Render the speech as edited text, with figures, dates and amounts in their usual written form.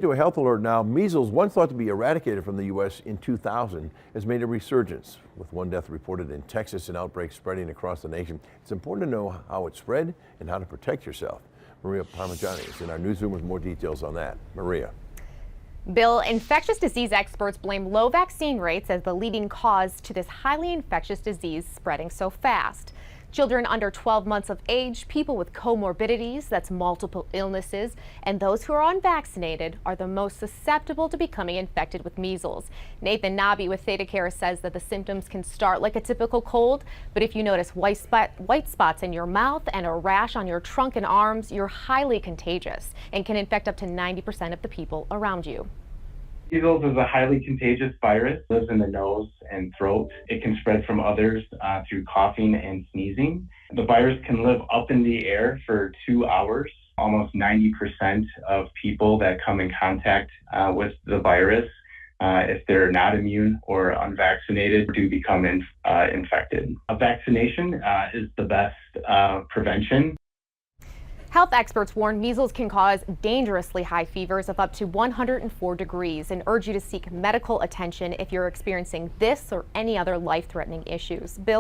To a health alert now. Measles, once thought to be eradicated from the U.S. in 2000, has made a resurgence, with one death reported in Texas and outbreaks spreading across the nation. It's important to know how it spread and how to protect yourself. Maria Parmigiani is in our newsroom with more details on that. Maria. Bill, infectious disease experts blame low vaccine rates as the leading cause to this highly infectious disease spreading so fast. Children under 12 months of age, people with comorbidities, that's multiple illnesses, and those who are unvaccinated are the most susceptible to becoming infected with measles. Nathan Nobby with ThedaCare says that the symptoms can start like a typical cold, but if you notice white spots in your mouth and a rash on your trunk and arms, you're highly contagious and can infect up to 90% of the people around you. Measles is a highly contagious virus. It lives in the nose and throat. It can spread from others through coughing and sneezing. The virus can live up in the air for 2 hours. Almost 90% of people that come in contact with the virus, if they're not immune or unvaccinated, do become infected. A vaccination is the best prevention. Health experts warn measles can cause dangerously high fevers of up to 104 degrees and urge you to seek medical attention if you're experiencing this or any other life-threatening issues. Bill?